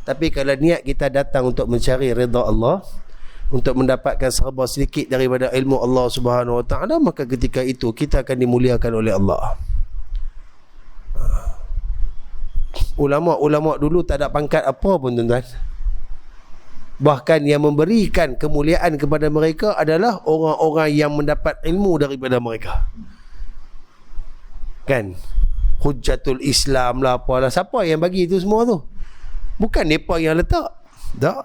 Tapi kalau niat kita datang untuk mencari redha Allah, untuk mendapatkan serba sedikit daripada ilmu Allah Subhanahu Wa Taala, maka ketika itu kita akan dimuliakan oleh Allah. Ulama-ulama dulu tak ada pangkat apa pun, tuan-tuan. Bahkan yang memberikan kemuliaan kepada mereka adalah orang-orang yang mendapat ilmu daripada mereka. Kan? Hujjatul Islam lah, apalah. Siapa yang bagi itu semua tu? Bukan mereka yang letak. Tak.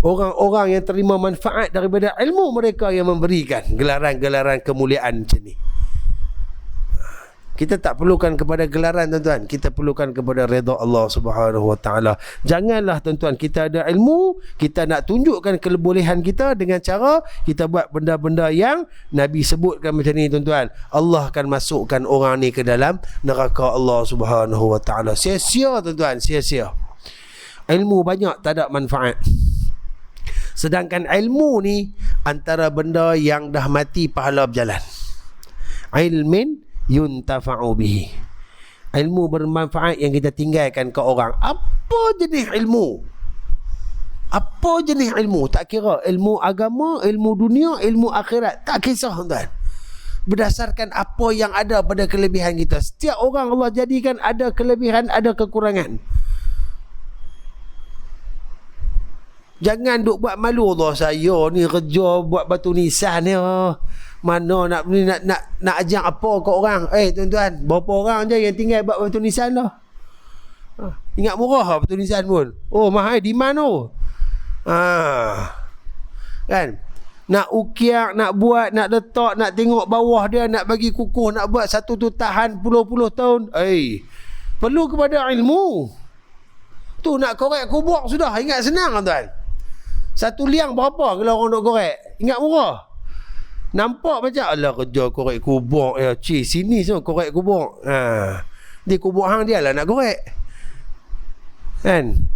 Orang-orang yang terima manfaat daripada ilmu mereka yang memberikan gelaran-gelaran kemuliaan macam ni. Kita tak perlukan kepada gelaran, tuan-tuan. Kita perlukan kepada redha Allah Subhanahu Wa Taala. Janganlah, tuan-tuan, kita ada ilmu, kita nak tunjukkan kebolehan kita dengan cara kita buat benda-benda yang Nabi sebutkan macam ni, tuan-tuan. Allah akan masukkan orang ni ke dalam neraka Allah Subhanahu Wa Taala. Sia-sia, tuan-tuan, sia-sia. Ilmu banyak tak ada manfaat. Sedangkan ilmu ni antara benda yang dah mati pahala berjalan. Ilmin yuntafa'u bihi. Ilmu bermanfaat yang kita tinggalkan ke orang. Apa jenis ilmu? Apa jenis ilmu? Tak kira ilmu agama, ilmu dunia, ilmu akhirat, tak kisah, tuan. Berdasarkan apa yang ada pada kelebihan kita. Setiap orang Allah jadikan ada kelebihan, ada kekurangan. Jangan duk buat malu Allah, saya ni kerja buat batu nisan ni. Mana nak ajak apa ke orang? Tuan-tuan, berapa orang je yang tinggal buat batu nisan dah. Ingat murah lah batu nisan pun. Oh, mahal di mana tu? Kan? Nak ukiak, nak buat, nak letak, nak tengok bawah dia, nak bagi kukuh, nak buat satu tu tahan puluh-puluh tahun. Perlu kepada ilmu. Tu nak korek kubur sudah, ingat senang, tuan. Satu liang berapa kalau orang nak korek? Ingat murah. Nampak macam alah kerja korek kubur ya, sini semua korek kubur. Di kubur hang dia lah nak korek. Kan?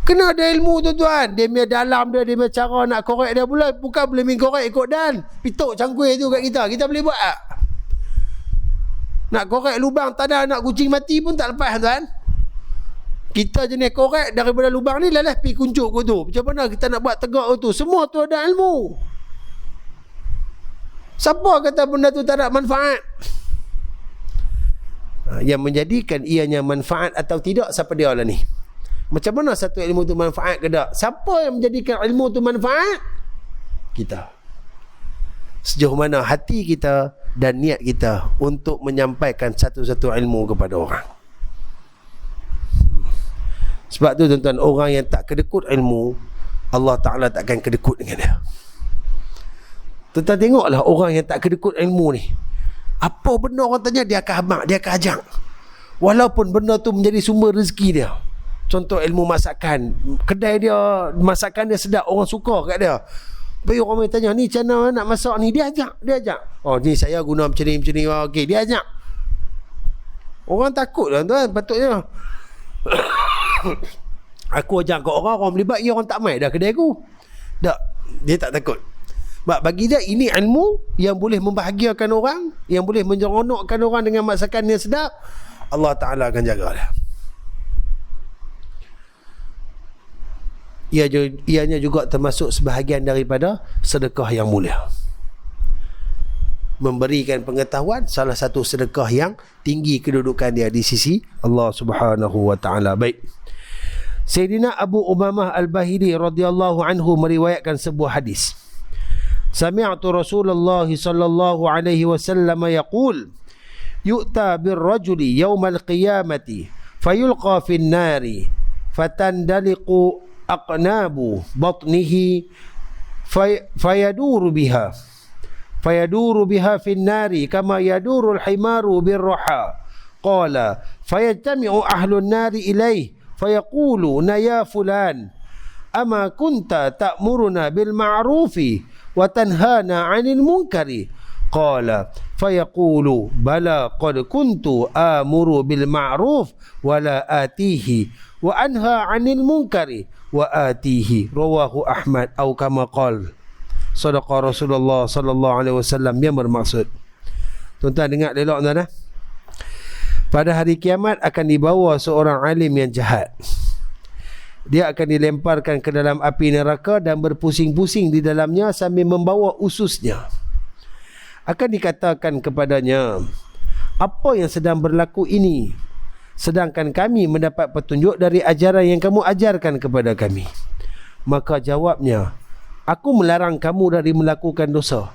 Kena ada ilmu, tuan-tuan. Dia punya dalam dia punya cara nak korek dia pula bukan boleh main korek ikut dan pituk cangkui tu kat kita. Kita boleh buat tak? Nak korek lubang tanah nak kucing mati pun tak lepas, tuan. Kita jenis korek daripada lubang ni lelah pergi kuncup ke tu. Macam mana kita nak buat tegak tu? Semua tu ada ilmu. Siapa kata benda tu tak ada manfaat? Yang menjadikan ianya manfaat atau tidak, siapa dia lah ni? Macam mana satu ilmu tu manfaat ke tak? Siapa yang menjadikan ilmu tu manfaat? Kita. Sejauh mana hati kita dan niat kita untuk menyampaikan satu-satu ilmu kepada orang. Sebab tu tuan-tuan, orang yang tak kedekut ilmu, Allah Ta'ala takkan kedekut dengan dia. Tuan-tuan tengoklah orang yang tak kedekut ilmu ni, apa benda orang tanya, dia akan habaq, dia akan ajak. Walaupun benda tu menjadi sumber rezeki dia. Contoh ilmu masakan, kedai dia, masakan dia sedap, orang suka kat dia. Pergi orang tanya, ni macam mana nak masak ni, dia ajak. Oh, ni saya guna macam ni, okey, dia ajak. Orang takut lah tuan, patutnya. Aku ajak kat orang melibat, orang tak mai dah kedai aku. Tak, dia tak takut. Bagi dia ini ilmu yang boleh membahagiakan orang, yang boleh menyeronokkan orang dengan masakan yang sedap. Allah Ta'ala akan jaga dia. Ianya juga termasuk sebahagian daripada sedekah yang mulia. Memberikan pengetahuan salah satu sedekah yang tinggi kedudukan dia di sisi Allah Subhanahu wa Ta'ala. Baik. Sayyidina Abu Umamah Al-Bahili radhiyallahu anhu meriwayatkan sebuah hadis. Sami'tu Rasulullah sallallahu alaihi wasallam yaqul yu'ta birrajuli yawmal qiyamati fayulqa fin nari fatandaliqu aqnabu batnihi fayaduru biha fin nari kama yaduru al-himaru birraha qala fayajtami'u ahlun nari ilayhi fayaquluna ya fulan ama kunta ta'muruna bil ma'rufi wa tanhana 'anil munkari qala fayaqulu bala qad kuntu amuru bil ma'ruf wa la atihi wa anha 'anil munkari wa atihi rawahu Ahmad atau kama qala sadaqa Rasulullah sallallahu alaihi wasallam. Yang bermaksud, tuan-tuan dengar elok tuan, pada hari kiamat akan dibawa seorang alim yang jahat. Dia akan dilemparkan ke dalam api neraka dan berpusing-pusing di dalamnya sambil membawa ususnya. Akan dikatakan kepadanya, apa yang sedang berlaku ini? Sedangkan kami mendapat petunjuk dari ajaran yang kamu ajarkan kepada kami. Maka jawabnya, aku melarang kamu dari melakukan dosa,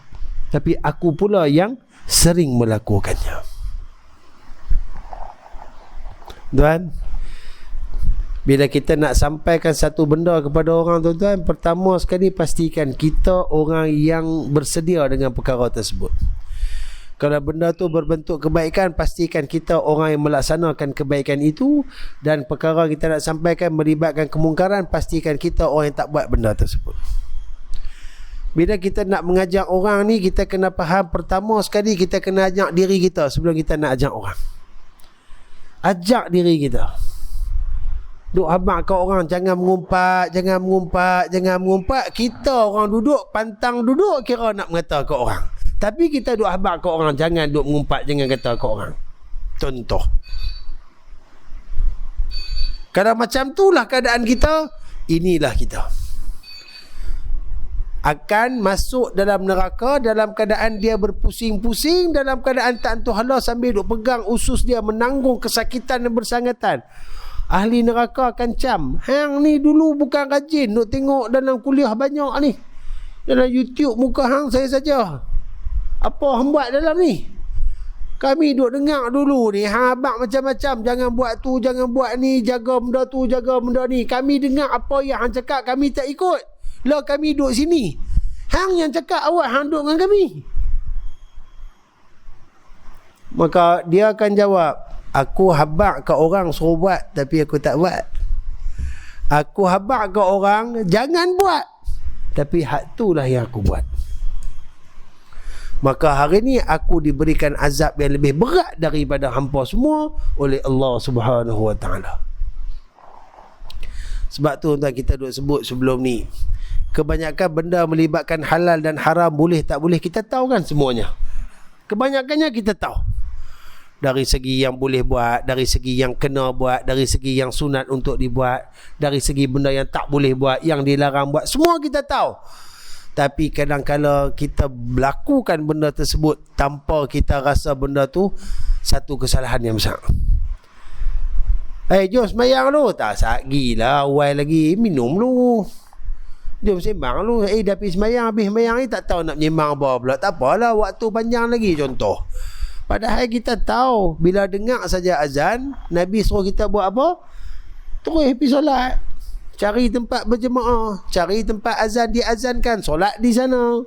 tapi aku pula yang sering melakukannya. Tuan, bila kita nak sampaikan satu benda kepada orang, tuan-tuan, pertama sekali pastikan kita orang yang bersedia dengan perkara tersebut. Kalau benda tu berbentuk kebaikan, pastikan kita orang yang melaksanakan kebaikan itu. Dan perkara kita nak sampaikan melibatkan kemungkaran, pastikan kita orang yang tak buat benda tersebut. Bila kita nak mengajak orang ni, kita kena faham pertama sekali kita kena ajak diri kita sebelum kita nak ajak orang. Ajak diri kita. Duk habaq kat orang, jangan mengumpat. Kita orang duduk, pantang duduk, kira nak mengata kat orang. Tapi kita duk habaq kat orang, jangan duk mengumpat, jangan kata kat orang. Contoh. Kalau macam itulah keadaan kita, inilah kita akan masuk dalam neraka dalam keadaan dia berpusing-pusing, dalam keadaan tak entuh hala, sambil duk pegang usus dia, menanggung kesakitan dan bersangatan. Ahli neraka akan cam, hang ni dulu bukan rajin duk tengok dalam kuliah banyak ni, dalam YouTube muka hang saya saja, apa hang buat dalam ni? Kami duk dengar dulu ni, hang abang macam-macam, jangan buat tu, jangan buat ni, jaga benda tu, jaga benda ni. Kami dengar apa yang hang cakap, kami tak ikut. Lah kami duduk sini, hang yang cakap awak, hang duduk dengan kami. Maka dia akan jawab, aku habaq ke orang suruh buat, tapi aku tak buat. Aku habaq ke orang jangan buat, tapi hak itulah yang aku buat. Maka hari ni aku diberikan azab yang lebih berat daripada hampa semua oleh Allah Subhanahu wa Ta'ala. Sebab tu tuan, kita duk sebut sebelum ni, kebanyakan benda melibatkan halal dan haram, boleh tak boleh, kita tahu kan semuanya. Kebanyakannya kita tahu. Dari segi yang boleh buat, dari segi yang kena buat, dari segi yang sunat untuk dibuat, dari segi benda yang tak boleh buat, yang dilarang buat, semua kita tahu. Tapi kadang-kala kita melakukan benda tersebut tanpa kita rasa benda tu satu kesalahan yang besar. Jom semayang lu. Tak sagi lah, awal lagi, minum lu. Jom sembang lu. Dah pergi semayang, habis semayang ni tak tahu nak menyembang apa pula. Tak apalah, waktu panjang lagi contoh. Padahal kita tahu bila dengar saja azan, Nabi suruh kita buat apa? Terus pergi solat. Cari tempat berjemaah, cari tempat azan diazankan, solat di sana.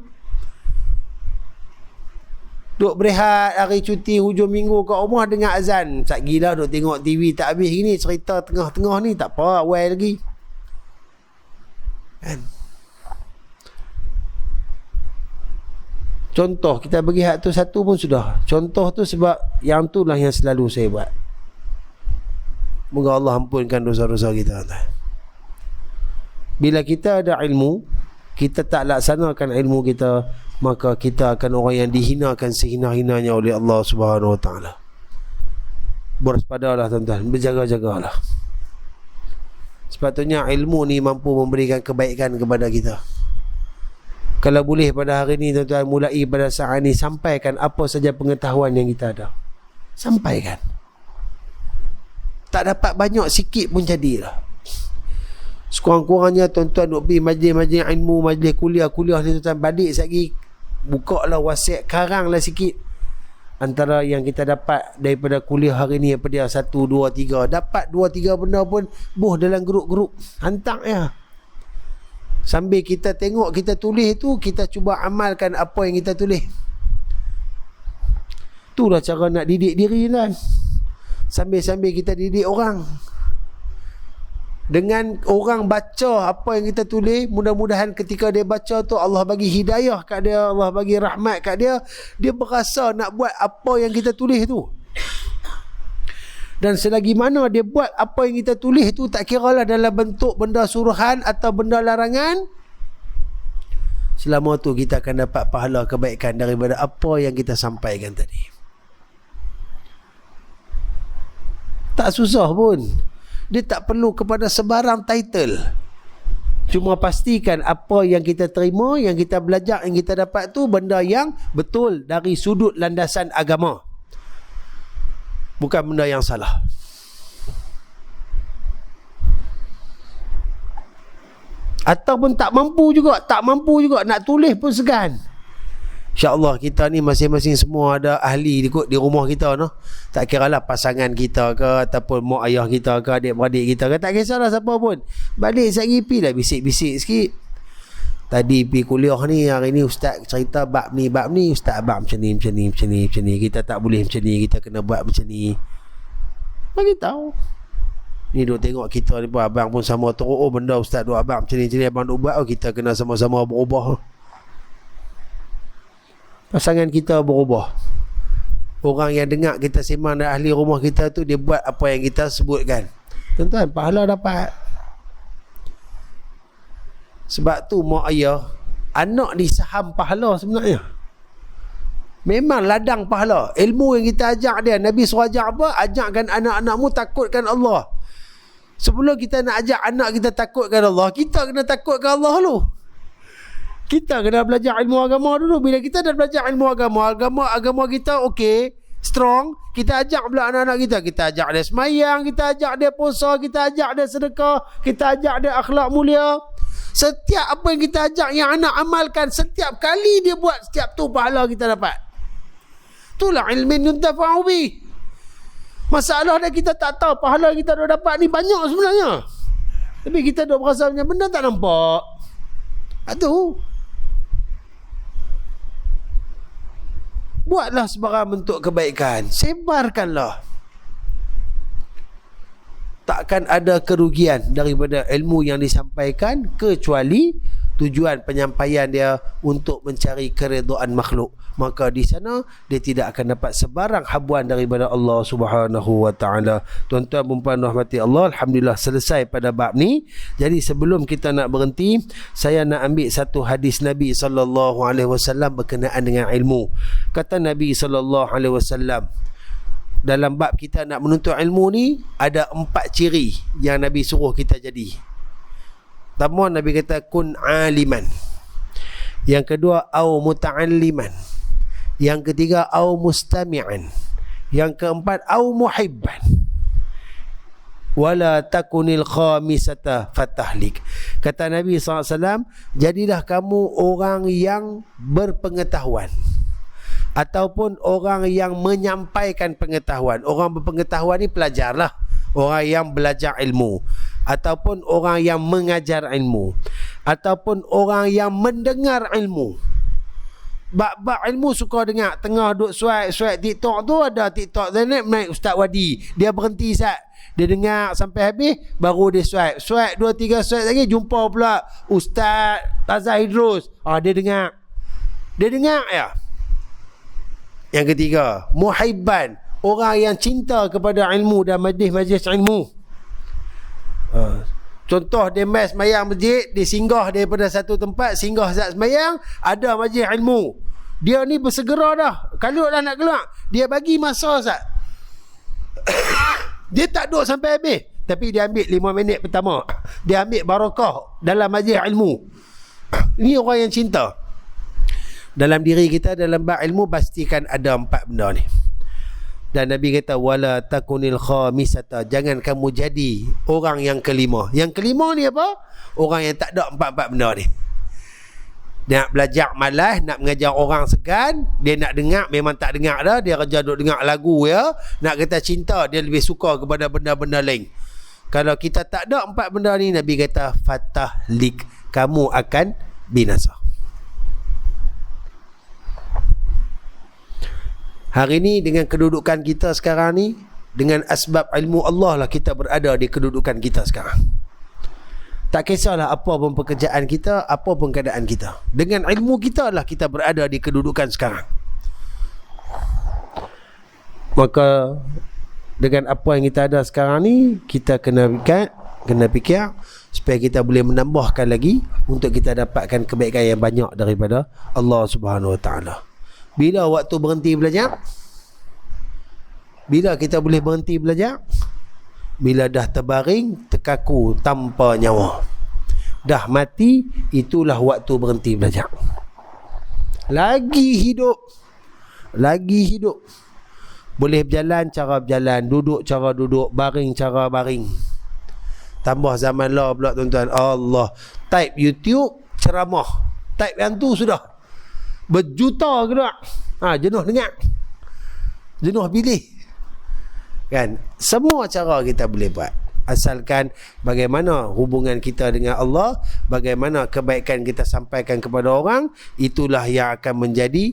Duk berehat hari cuti hujung minggu kat rumah dengar azan. Tak gila duk tengok TV tak habis gini, cerita tengah-tengah ni tak apa, awal lagi. Kan? Contoh kita bagi hak tu satu pun sudah. Contoh tu sebab yang tu lah yang selalu saya buat. Moga Allah ampunkan dosa-dosa kita. Bila kita ada ilmu, kita tak laksanakan ilmu kita, maka kita akan orang yang dihinakan sehina-hinanya oleh Allah Subhanahu Wa Taala. Berwaspadalah tuan-tuan, berjaga-jagalah. Sepatutnya ilmu ni mampu memberikan kebaikan kepada kita. Kalau boleh pada hari ni tuan-tuan, mulai pada saat ni sampaikan apa saja pengetahuan yang kita ada. Sampaikan. Tak dapat banyak, sikit pun jadilah. Sekurang-kurangnya tuan-tuan duk pergi majlis-majlis ilmu, majlis kuliah ni tuan-tuan, balik lagi buka lah WhatsApp, karang lah sikit antara yang kita dapat daripada kuliah hari ni, apa dia 1, 2, 3, dapat 2, 3 benda pun boh dalam grup-grup, hantar ya. Sambil kita tengok, kita tulis tu, kita cuba amalkan apa yang kita tulis. Itulah cara nak didik diri kan. Sambil-sambil kita didik orang. Dengan orang baca apa yang kita tulis, mudah-mudahan ketika dia baca tu Allah bagi hidayah kat dia, Allah bagi rahmat kat dia, dia berasa nak buat apa yang kita tulis tu. Dan selagi mana dia buat apa yang kita tulis tu, tak kiralah dalam bentuk benda suruhan atau benda larangan, selama tu kita akan dapat pahala kebaikan daripada apa yang kita sampaikan tadi. Tak susah pun. Dia tak perlu kepada sebarang title. Cuma pastikan apa yang kita terima, yang kita belajar, yang kita dapat tu benda yang betul dari sudut landasan agama. Bukan benda yang salah. Ataupun tak mampu juga nak tulis pun segan. InsyaAllah kita ni masing-masing semua ada ahli di rumah kita no. Tak kiralah pasangan kita ke, ataupun mak ayah kita ke, adik-beradik kita ke, tak kisahlah siapa pun. Balik sekali pi lah bisik-bisik sikit. Tadi pi kuliah ni, hari ni ustaz cerita bab ni, ustaz abang macam ni. Kita tak boleh macam ni, kita kena buat macam ni. Bagi tahu. Ni duk tengok kita ni pun, abang pun sama teruk, oh benda ustaz duk abang macam ni abang duk buat, oh kita kena sama-sama berubah. Pasangan kita berubah. Orang yang dengar kita sembang dan ahli rumah kita tu, dia buat apa yang kita sebutkan. Tuan-tuan, pahala dapat. Sebab tu mak ayah, anak ni saham pahala sebenarnya. Memang ladang pahala. Ilmu yang kita ajak dia, Nabi suruh ajak apa? Ajakkan anak-anakmu takutkan Allah. Sebelum kita nak ajak anak kita takutkan Allah, kita kena takutkan Allah dulu. Kita kena belajar ilmu agama dulu. Bila kita dah belajar ilmu agama kita okey, strong, kita ajak pula anak-anak kita. Kita ajak dia semayang, kita ajak dia puasa, kita ajak dia sedekah, kita ajak dia akhlak mulia. Setiap apa yang kita ajak yang anak amalkan, setiap kali dia buat, setiap tu pahala kita dapat. Itulah ilmin yuntafa'u bih. Masalah dia kita tak tahu pahala yang kita dah dapat ni banyak sebenarnya. Tapi kita dah berasa macam benda tak nampak. Aduh. Buatlah sebarang bentuk kebaikan, sebarkanlah. Takkan ada kerugian daripada ilmu yang disampaikan, kecuali tujuan penyampaian dia untuk mencari keredaan makhluk. Maka di sana dia tidak akan dapat sebarang habuan daripada Allah Subhanahu Wa Taala. Tuan-tuan dan puan rahmati Allah, alhamdulillah selesai pada bab ni. Jadi sebelum kita nak berhenti, saya nak ambil satu hadis Nabi sallallahu alaihi wasallam berkenaan dengan ilmu. Kata Nabi sallallahu alaihi wasallam, dalam bab kita nak menuntut ilmu ni, ada 4 ciri yang Nabi suruh kita jadi. Pertama, Nabi kata kun aliman. Yang kedua, au muta'alliman. Yang ketiga, au mustami'an. Yang keempat, au muhibban. Wala takunil khamisata fatahlik. Kata Nabi SAW, jadilah kamu orang yang berpengetahuan ataupun orang yang menyampaikan pengetahuan. Orang berpengetahuan ni pelajarlah, orang yang belajar ilmu, ataupun orang yang mengajar ilmu, ataupun orang yang mendengar ilmu. Bab ilmu suka dengar. Tengah duk swipe TikTok tu, ada TikTok naik Ustaz Wadi, dia berhenti sat, dia dengar sampai habis baru dia swipe 2-3 swipe lagi jumpa pula Ustaz Tazah Idrus. Dia dengar ya. Yang ketiga, muhibban, orang yang cinta kepada ilmu dan majlis-majlis ilmu. Contoh, dia mai sembahyang masjid, dia singgah daripada satu tempat, singgah zat sembahyang, ada majlis ilmu. Dia ni bersegera dah, kalau dah nak keluar, dia bagi masa Ustaz. Dia tak duduk sampai habis, tapi dia ambil 5 minit pertama, dia ambil barakah dalam majlis ilmu. Ini orang yang cinta. Dalam diri kita, dalam bab ilmu, pastikan ada 4 benda ni. Dan Nabi kata, wala takunil khamisata, jangan kamu jadi orang yang kelima. Yang kelima ni apa? Orang yang tak ada 4 benda ni. Nak belajar malas, nak mengajar orang segan, dia nak dengar memang tak dengar dah, dia kerja duk dengar lagu ya. Nak kata cinta, dia lebih suka kepada benda-benda lain. Kalau kita tak ada 4 benda ni, Nabi kata fatahlik, kamu akan binasa. Hari ni dengan kedudukan kita sekarang ni, dengan asbab ilmu Allah lah kita berada di kedudukan kita sekarang. Tak kisahlah apa pun pekerjaan kita, apa pun keadaan kita, dengan ilmu kita lah kita berada di kedudukan sekarang. Maka dengan apa yang kita ada sekarang ni, kita kena fikir supaya kita boleh menambahkan lagi untuk kita dapatkan kebaikan yang banyak daripada Allah Subhanahu Wa Taala. Bila waktu berhenti belajar? Bila kita boleh berhenti belajar? Bila dah terbaring, terkaku tanpa nyawa, dah mati, itulah waktu berhenti belajar. Lagi hidup, boleh berjalan cara berjalan, duduk cara duduk, baring cara baring. Tambah zaman lah pula tuan-tuan, Allah, type YouTube ceramah, type yang tu sudah berjuta ke tak? Jenuh dengar, jenuh pilih kan. Semua cara kita boleh buat, asalkan bagaimana hubungan kita dengan Allah, bagaimana kebaikan kita sampaikan kepada orang, itulah yang akan menjadi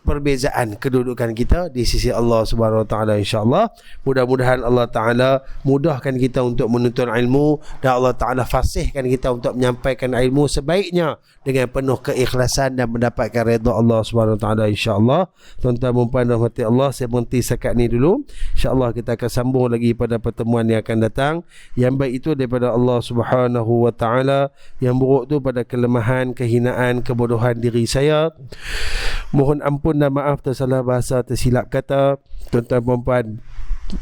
perbezaan kedudukan kita di sisi Allah Subhanahu Wa Taala, insya-Allah. Mudah-mudahan Allah Taala mudahkan kita untuk menuntut ilmu, dan Allah Taala fasihkan kita untuk menyampaikan ilmu sebaiknya dengan penuh keikhlasan dan mendapatkan redha Allah Subhanahu Wa Taala, insya-Allah. Tuan-tuan dan puan rahmati Allah, saya berhenti sekat ni dulu. Insya-Allah kita akan sambung lagi pada pertemuan yang akan datang. Yang baik itu daripada Allah Subhanahu Wa Taala, yang buruk tu pada kelemahan, kehinaan, kebodohan diri saya. Mohon ampun dan maaf tersalah bahasa, tersilap kata. Tuan-tuan dan puan,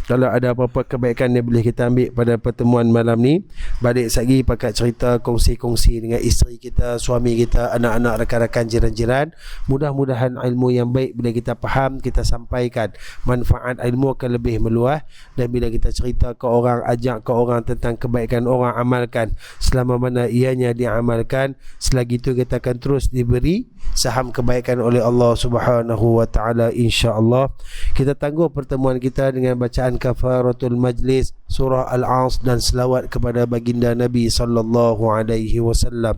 kalau ada apa-apa kebaikan yang boleh kita ambil pada pertemuan malam ni, balik lagi pakat cerita, kongsi-kongsi dengan isteri kita, suami kita, anak-anak, rakan-rakan, jiran-jiran. Mudah-mudahan ilmu yang baik bila kita faham, kita sampaikan, manfaat ilmu akan lebih meluas. Dan bila kita cerita ke orang, ajak ke orang tentang kebaikan, orang amalkan selama mana ianya diamalkan, selagi itu kita akan terus diberi saham kebaikan oleh Allah Subhanahu Wa Taala, insya-Allah. Kita tangguh pertemuan kita dengan bacaan kafaratul majlis, surah Al-As, dan selawat kepada baginda Nabi sallallahu alaihi wasallam.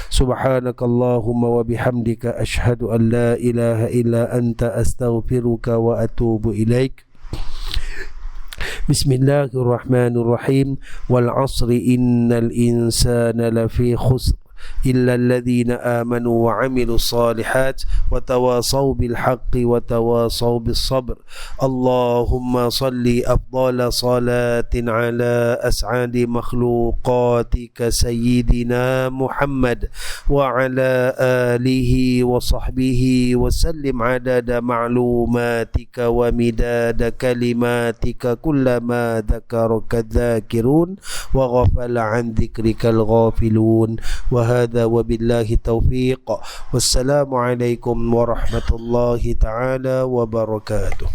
Subhanakallahumma wa bihamdika asyhadu an la ilaha illa anta astaghfiruka wa atubu ilaik. Bismillahirrahmanirrahim. Wal 'asri innal insana lafi khusr إلا الذين آمنوا وعملوا الصالحات وتواصوا بالحق وتواصوا بالصبر. اللهم صل أفضل صلاة على أسعد مخلوقاتك سيدنا محمد وعلى آله وصحبه وسلم عدد معلوماتك ومداد كلماتك كلما ذكرك الذاكرون وغفل عن ذكرك الغافلون. هذا وبالله التوفيق والسلام عليكم ورحمة الله تعالى وبركاته.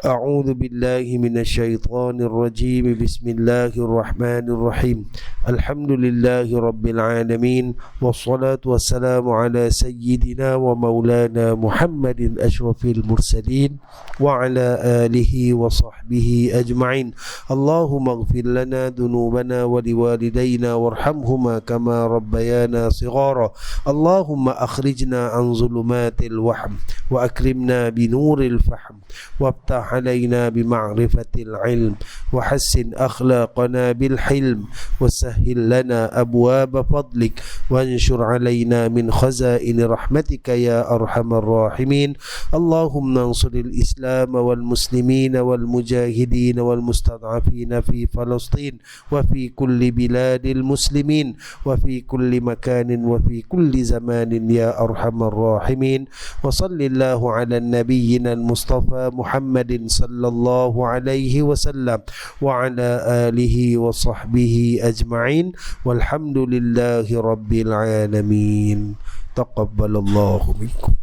أعوذ بالله من الشيطان الرجيم. بسم الله الرحمن الرحيم. الحمد لله رب العالمين والصلاة والسلام على سيدنا ومولانا محمد أشرف المرسلين وعلى آله وصحبه أجمعين. اللهم اغفر لنا ذنوبنا ولوالدينا وارحمهما كما ربيانا صغارا. اللهم أخرجنا عن ظلمات الوهم وأكرمنا بنور الفهم وافتح علينا بمعرفة العلم وحسن أخلاقنا بالحلم وسهل لنا أبواب فضلك وانشر علينا من خزائن رحمتك يا أرحم الراحمين. اللهم انصر الإسلام والمسلمين والمجاهدين والمستضعفين في فلسطين وفي كل بلاد المسلمين وفي كل مكان وفي كل زمان يا أرحم الراحمين. وصل الله على نبينا المصطفى محمد صلى الله عليه وسلم وعلى آله وصحبه أجمعين والحمد لله رب العالمين. تقبل الله منكم.